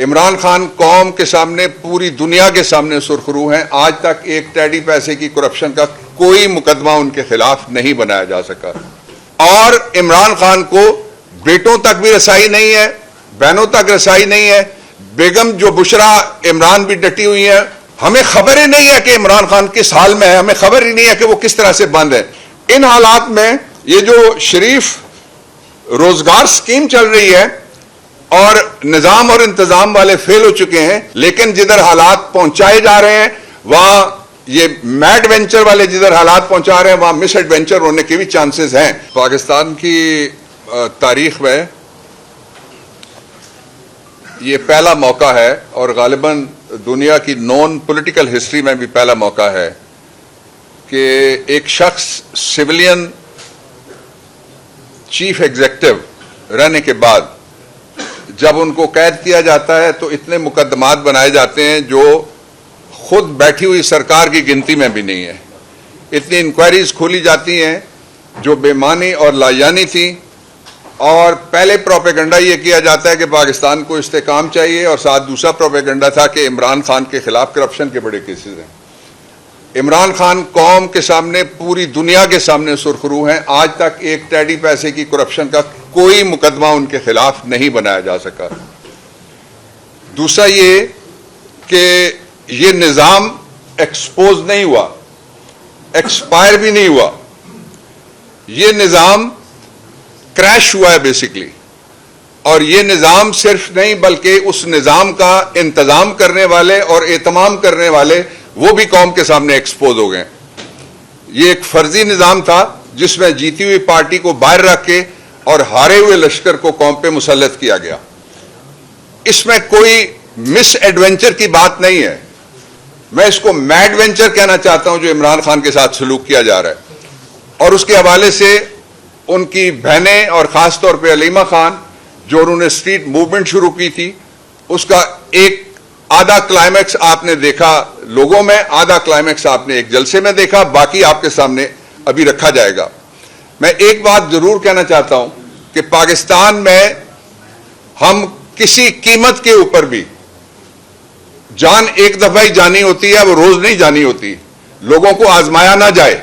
عمران خان قوم کے سامنے پوری دنیا کے سامنے سرخرو ہیں. آج تک ایک ٹیڈی پیسے کی کرپشن کا کوئی مقدمہ ان کے خلاف نہیں بنایا جا سکا. اور عمران خان کو بیٹوں تک بھی رسائی نہیں ہے, بہنوں تک رسائی نہیں ہے. بیگم جو بشرا عمران بھی ڈٹی ہوئی ہیں. ہمیں خبر ہی نہیں ہے کہ عمران خان کس حال میں ہے, ہمیں خبر ہی نہیں ہے کہ وہ کس طرح سے بند ہے. ان حالات میں یہ جو شریف روزگار سکیم چل رہی ہے اور نظام اور انتظام والے فیل ہو چکے ہیں, لیکن جدھر حالات پہنچائے جا رہے ہیں وہاں یہ میڈ وینچر والے جدھر حالات پہنچا رہے ہیں وہاں مس ایڈوینچر ہونے کے بھی چانسز ہیں. پاکستان کی تاریخ میں یہ پہلا موقع ہے اور غالباً دنیا کی نون پولیٹیکل ہسٹری میں بھی پہلا موقع ہے کہ ایک شخص سویلین چیف ایگزیکٹو رہنے کے بعد جب ان کو قید کیا جاتا ہے تو اتنے مقدمات بنائے جاتے ہیں جو خود بیٹھی ہوئی سرکار کی گنتی میں بھی نہیں ہے. اتنی انکوائریز کھولی جاتی ہیں جو بے معنی اور لایانی تھیں, اور پہلے پروپیگنڈا یہ کیا جاتا ہے کہ پاکستان کو استحکام چاہیے, اور ساتھ دوسرا پروپیگنڈا تھا کہ عمران خان کے خلاف کرپشن کے بڑے کیسز ہیں. عمران خان قوم کے سامنے پوری دنیا کے سامنے سرخرو ہیں. آج تک ایک ٹیڈی پیسے کی کرپشن کا کوئی مقدمہ ان کے خلاف نہیں بنایا جا سکا. دوسرا یہ کہ یہ نظام ایکسپوز نہیں ہوا, ایکسپائر بھی نہیں ہوا, یہ نظام کریش ہوا ہے بیسیکلی. اور یہ نظام صرف نہیں بلکہ اس نظام کا انتظام کرنے والے اور اہتمام کرنے والے وہ بھی قوم کے سامنے ایکسپوز ہو گئے. یہ ایک فرضی نظام تھا جس میں جیتی ہوئی پارٹی کو باہر رکھ کے اور ہارے ہوئے لشکر کو قوم پہ مسلط کیا گیا. اس میں کوئی مس ایڈوینچر کی بات نہیں ہے, میں اس کو میڈ وینچر کہنا چاہتا ہوں جو عمران خان کے ساتھ سلوک کیا جا رہا ہے. اور اس کے حوالے سے ان کی بہنیں اور خاص طور پہ علیمہ خان جو انہوں نے اسٹریٹ موومنٹ شروع کی تھی, اس کا ایک آدھا کلائمیکس آپ نے دیکھا لوگوں میں, آدھا کلائمیکس آپ نے ایک جلسے میں دیکھا, باقی آپ کے سامنے ابھی رکھا جائے گا. میں ایک بات ضرور کہنا چاہتا ہوں کہ پاکستان میں ہم کسی قیمت کے اوپر بھی, جان ایک دفعہ ہی جانی ہوتی ہے, وہ روز نہیں جانی ہوتی, لوگوں کو آزمایا نہ جائے.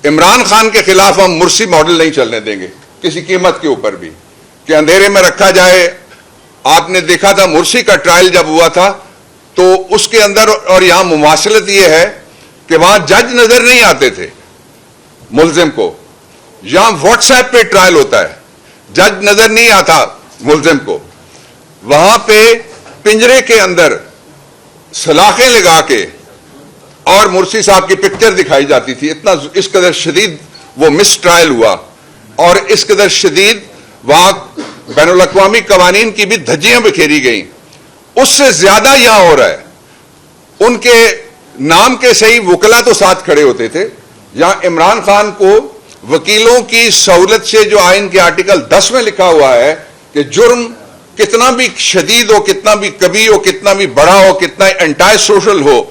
عمران خان کے خلاف ہم مرسی ماڈل نہیں چلنے دیں گے کسی قیمت کے اوپر بھی کہ اندھیرے میں رکھا جائے. آپ نے دیکھا تھا مرسی کا ٹرائل جب ہوا تھا تو اس کے اندر اور یہاں مماثلت یہ ہے کہ وہاں جج نظر نہیں آتے تھے ملزم کو, یہاں واٹس ایپ پہ ٹرائل ہوتا ہے, جج نظر نہیں آتا ملزم کو. وہاں پہ پنجرے کے اندر سلاخیں لگا کے اور مرسی صاحب کی پکچر دکھائی جاتی تھی. اتنا اس قدر شدید وہ مس ٹرائل ہوا اور اس قدر شدید وہاں بین الاقوامی قوانین کی بھی دھجیاں بکھیری گئیں. اس سے زیادہ یہاں ہو رہا ہے. ان کے نام کے صحیح وکلا تو ساتھ کھڑے ہوتے تھے, یہاں عمران خان کو وکیلوں کی سہولت سے جو آئین کے آرٹیکل 10 میں لکھا ہوا ہے کہ جرم کتنا بھی شدید ہو, کتنا بھی کبھی ہو, کتنا بھی بڑا ہو, کتنا اینٹائی سوشل ہو,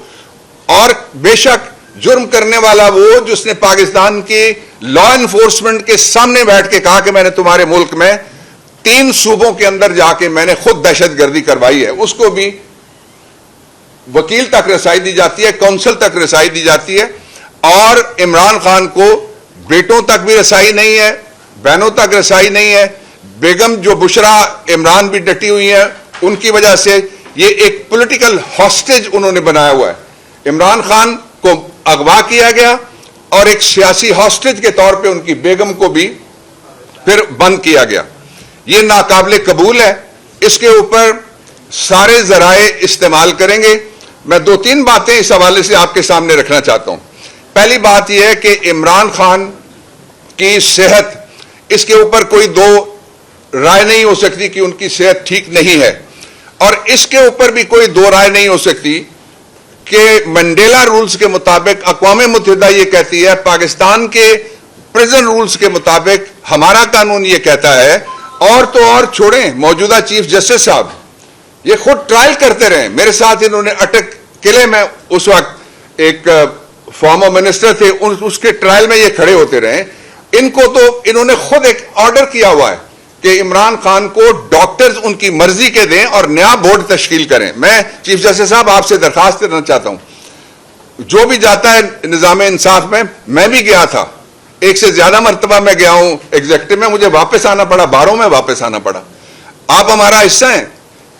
اور بے شک جرم کرنے والا وہ جس نے پاکستان کی لا انفورسمنٹ کے سامنے بیٹھ کے کہا کہ میں نے تمہارے ملک میں 3 صوبوں کے اندر جا کے میں نے خود دہشت گردی کروائی ہے, اس کو بھی وکیل تک رسائی دی جاتی ہے, کونسل تک رسائی دی جاتی ہے. اور عمران خان کو بیٹوں تک بھی رسائی نہیں ہے, بہنوں تک رسائی نہیں ہے. بیگم جو بشرا عمران بھی ڈٹی ہوئی ہیں, ان کی وجہ سے یہ ایک پولیٹیکل ہاسٹیج انہوں نے بنایا ہوا ہے. عمران خان کو اغوا کیا گیا اور ایک سیاسی ہاسٹیج کے طور پہ ان کی بیگم کو بھی پھر بند کیا گیا. یہ ناقابل قبول ہے, اس کے اوپر سارے ذرائع استعمال کریں گے. میں 2-3 باتیں اس حوالے سے آپ کے سامنے رکھنا چاہتا ہوں. پہلی بات یہ ہے کہ عمران خان کی صحت, اس کے اوپر کوئی دو رائے نہیں ہو سکتی کہ ان کی صحت ٹھیک نہیں ہے, اور اس کے اوپر بھی کوئی دو رائے نہیں ہو سکتی کہ منڈیلا رولز کے مطابق اقوام متحدہ یہ کہتی ہے, پاکستان کے پریزن رولز کے مطابق ہمارا قانون یہ کہتا ہے, اور تو اور چھوڑیں موجودہ چیف جسٹس صاحب یہ خود ٹرائل کرتے رہے. میرے ساتھ انہوں نے اٹک قلعے میں اس وقت ایک فارمر منسٹر تھے, اس کے ٹرائل میں یہ کھڑے ہوتے رہے. ان کو تو انہوں نے خود ایک آرڈر کیا ہوا ہے کہ عمران خان کو ڈاکٹرز ان کی مرضی کے دیں اور نیا بورڈ تشکیل کریں. میں چیف جسٹس صاحب آپ سے درخواست کرنا چاہتا ہوں, جو بھی جاتا ہے نظام انصاف میں بھی گیا تھا, ایک سے زیادہ مرتبہ میں گیا ہوں ایگزیکٹو میں, مجھے واپس آنا پڑا, باروں میں واپس آنا پڑا. آپ ہمارا حصہ ہیں.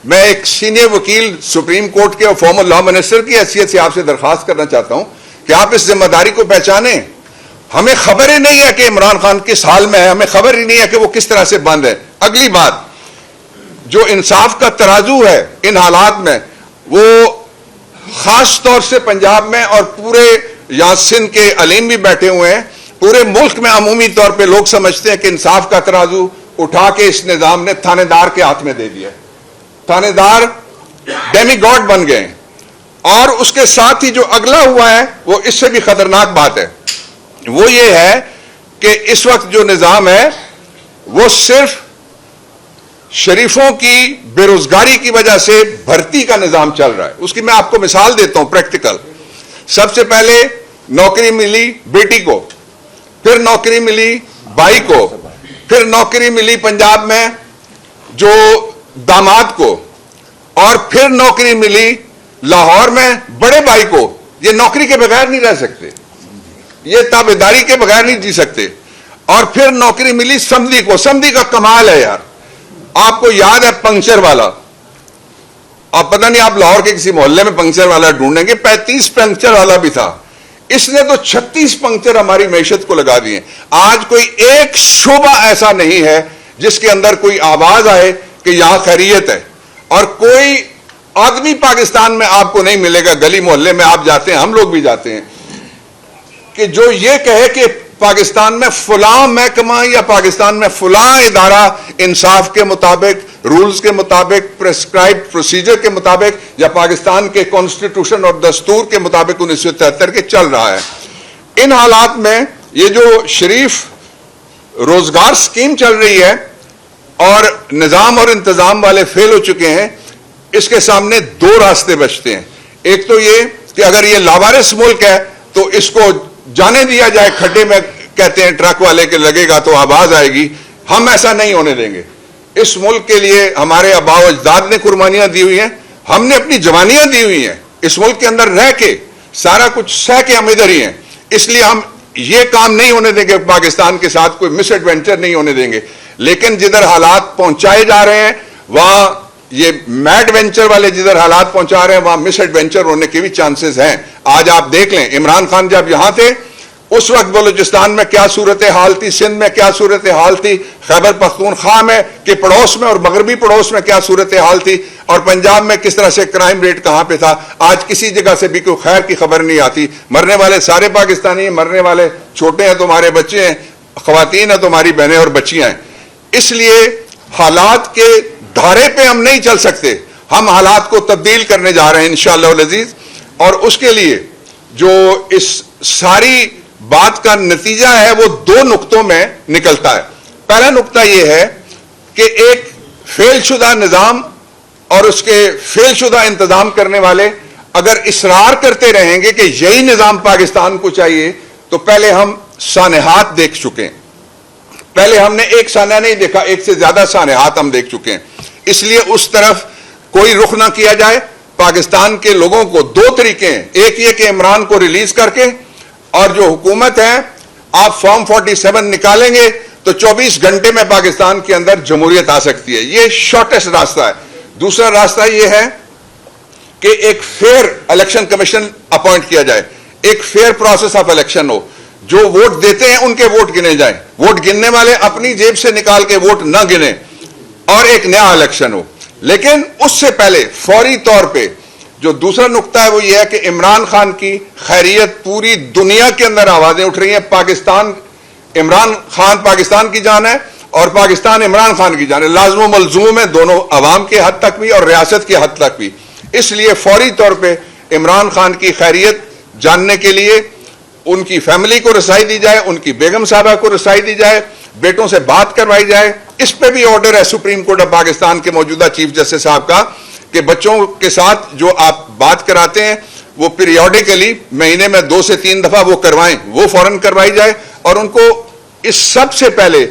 میں ایک سینئر وکیل سپریم کورٹ کے اور فارمر لا منسٹر کی حیثیت سے آپ سے درخواست کرنا چاہتا ہوں کہ آپ اس ذمہ داری کو پہچانیں. ہمیں خبر ہی نہیں ہے کہ عمران خان کس حال میں ہے, ہمیں خبر ہی نہیں ہے کہ وہ کس طرح سے بند ہے. اگلی بات, جو انصاف کا ترازو ہے ان حالات میں, وہ خاص طور سے پنجاب میں اور پورے یا سندھ کے علیم بھی بیٹھے ہوئے ہیں, پورے ملک میں عمومی طور پہ لوگ سمجھتے ہیں کہ انصاف کا ترازو اٹھا کے اس نظام نے تھانے دار کے ہاتھ میں دے دیا. تھانے دار ڈیمی گاڈ بن گئے. اور اس کے ساتھ ہی جو اگلا ہوا ہے وہ اس سے بھی خطرناک بات ہے, وہ یہ ہے کہ اس وقت جو نظام ہے وہ صرف شریفوں کی بے روزگاری کی وجہ سے بھرتی کا نظام چل رہا ہے. اس کی میں آپ کو مثال دیتا ہوں پریکٹیکل. سب سے پہلے نوکری ملی بیٹی کو, پھر نوکری ملی بھائی کو, پھر نوکری ملی پنجاب میں جو داماد کو, اور پھر نوکری ملی لاہور میں بڑے بھائی کو. یہ نوکری کے بغیر نہیں رہ سکتے, یہ تابعداری کے بغیر نہیں جی سکتے. اور پھر نوکری ملی سمدھی کو. سمدھی کا کمال ہے یار, آپ کو یاد ہے پنکچر والا, آپ پتہ نہیں آپ لاہور کے کسی محلے میں پنکچر والا ڈھونڈیں گے, 35 پنکچر والا بھی تھا. اس نے تو 36 پنکچر ہماری معیشت کو لگا دیے. آج کوئی ایک شعبہ ایسا نہیں ہے جس کے اندر کوئی آواز آئے کہ یہاں خیریت ہے. اور کوئی آدمی پاکستان میں آپ کو نہیں ملے گا, گلی محلے میں آپ جاتے ہیں, ہم لوگ بھی جاتے ہیں, کہ جو یہ کہے کہ پاکستان میں فلاں محکمہ یا پاکستان میں فلاں ادارہ انصاف کے مطابق, رولز کے مطابق, پریسکرائب پروسیجر کے مطابق یا پاکستان کے کانسٹیٹیوشن اور دستور کے مطابق 1973 کے چل رہا ہے. ان حالات میں یہ جو شریف روزگار سکیم چل رہی ہے اور نظام اور انتظام والے فیل ہو چکے ہیں, اس کے سامنے دو راستے بچتے ہیں. ایک تو یہ کہ اگر یہ لاوارث ملک ہے تو اس کو جانے دیا جائے کھڈے میں, کہتے ہیں ٹرک والے کے لگے گا تو آواز آئے گی. ہم ایسا نہیں ہونے دیں گے. اس ملک کے لیے ہمارے آباء و اجداد نے قربانیاں دی ہوئی ہیں, ہم نے اپنی جوانیاں دی ہوئی ہیں, اس ملک کے اندر رہ کے سارا کچھ سہ کے ہم ادھر ہی ہیں. اس لیے ہم یہ کام نہیں ہونے دیں گے, پاکستان کے ساتھ کوئی مس ایڈونچر نہیں ہونے دیں گے. لیکن جدھر حالات پہنچائے جا رہے ہیں وہاں یہ میڈ وینچر والے جدھر حالات پہنچا رہے ہیں وہاں مس ایڈونچر ہونے کے بھی چانسز ہیں. آج آپ دیکھ لیں, عمران خان جب یہاں تھے اس وقت بلوچستان میں کیا صورتحال تھی, سندھ میں کیا صورتحال تھی, خیبر پختونخوا میں کے پڑوس میں اور مغربی پڑوس میں کیا صورتحال تھی, اور پنجاب میں کس طرح سے کرائم ریٹ کہاں پہ تھا. آج کسی جگہ سے بھی کوئی خیر کی خبر نہیں آتی. مرنے والے سارے پاکستانی ہیں, مرنے والے چھوٹے ہیں تو ہمارے بچے ہیں, خواتین ہیں تو ہماری بہنیں اور بچیاں ہیں. اس لیے حالات کے دھارے پہ ہم نہیں چل سکتے, ہم حالات کو تبدیل کرنے جا رہے ہیں انشاءاللہ العزیز. اور اس کے لیے جو اس ساری بات کا نتیجہ ہے وہ دو نقطوں میں نکلتا ہے. پہلا نقطہ یہ ہے کہ ایک فیل شدہ نظام اور اس کے فیل شدہ انتظام کرنے والے اگر اصرار کرتے رہیں گے کہ یہی نظام پاکستان کو چاہیے, تو پہلے ہم سانحات دیکھ چکے ہیں. پہلے ہم نے ایک سانحہ نہیں دیکھا, ایک سے زیادہ سانحات ہم دیکھ چکے ہیں. اس لیے اس طرف کوئی رخ نہ کیا جائے. پاکستان کے لوگوں کو دو طریقے ہیں, ایک یہ کہ عمران کو ریلیز کر کے, اور جو حکومت ہے آپ فارم 47 نکالیں گے تو 24 گھنٹے میں پاکستان کے اندر جمہوریت آ سکتی ہے. یہ شارٹیسٹ راستہ ہے. دوسرا راستہ یہ ہے کہ ایک فیئر الیکشن کمیشن اپوائنٹ کیا جائے, ایک فیئر پروسیس آف الیکشن ہو, جو ووٹ دیتے ہیں ان کے ووٹ گنے جائیں, ووٹ گننے والے اپنی جیب سے نکال کے ووٹ نہ گنیں, اور ایک نیا الیکشن ہو. لیکن اس سے پہلے فوری طور پہ جو دوسرا نقطہ ہے وہ یہ ہے کہ عمران خان کی خیریت پوری دنیا کے اندر آوازیں اٹھ رہی ہیں. پاکستان, عمران خان پاکستان کی جان ہے اور پاکستان عمران خان کی جان ہے. لازم و ملزوم ہے دونوں, عوام کے حد تک بھی اور ریاست کے حد تک بھی. اس لیے فوری طور پہ عمران خان کی خیریت جاننے کے لیے ان کی فیملی کو رسائی دی جائے, ان کی بیگم صاحبہ کو رسائی دی جائے, بیٹوں سے بات کروائی جائے. اس پہ بھی آرڈر ہے سپریم کورٹ آف پاکستان کے موجودہ چیف جسٹس صاحب کا کہ بچوں کے ساتھ جو آپ بات کراتے ہیں وہ پیریوڈیکلی مہینے میں 2 سے 3 دفعہ وہ کروائیں, وہ فوراً کروائی جائے. اور ان کو اس سب سے پہلے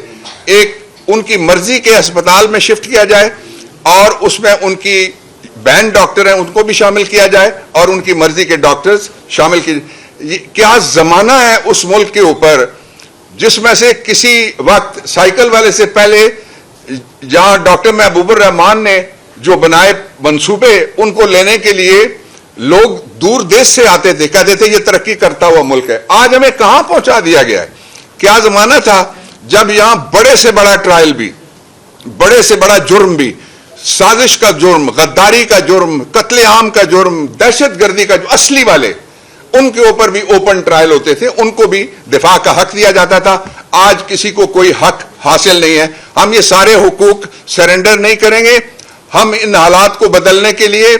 ایک ان کی مرضی کے اسپتال میں شفٹ کیا جائے اور اس میں ان کی بینڈ ڈاکٹر ہیں ان کو بھی شامل کیا جائے اور ان کی مرضی کے ڈاکٹرز شامل کیے. کیا زمانہ ہے اس ملک کے اوپر جس میں سے کسی وقت سائیکل والے سے پہلے جہاں ڈاکٹر محبوب الرحمان نے جو بنائے منصوبے ان کو لینے کے لیے لوگ دور دیش سے آتے تھے, کہتے تھے یہ ترقی کرتا ہوا ملک ہے. آج ہمیں کہاں پہنچا دیا گیا ہے؟ کیا زمانہ تھا جب یہاں بڑے سے بڑا ٹرائل بھی, بڑے سے بڑا جرم بھی, سازش کا جرم, غداری کا جرم, قتل عام کا جرم, دہشت گردی کا جو اصلی والے ان کے اوپر بھی اوپن ٹرائل ہوتے تھے, ان کو بھی دفاع کا حق دیا جاتا تھا. آج کسی کو کوئی حق حاصل نہیں ہے. ہم یہ سارے حقوق سرنڈر نہیں کریں گے. ہم ان حالات کو بدلنے کے لیے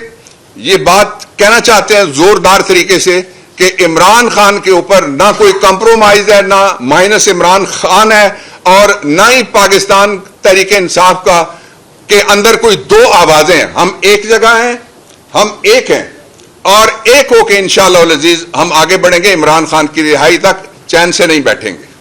یہ بات کہنا چاہتے ہیں زوردار طریقے سے کہ عمران خان کے اوپر نہ کوئی کمپرومائز ہے, نہ مائنس عمران خان ہے, اور نہ ہی پاکستان تحریک انصاف کا کے اندر کوئی دو آوازیں ہیں. ہم ایک جگہ ہیں, ہم ایک ہیں, اور ایک ہو کے انشاءاللہ العزیز ہم آگے بڑھیں گے. عمران خان کی رہائی تک چین سے نہیں بیٹھیں گے.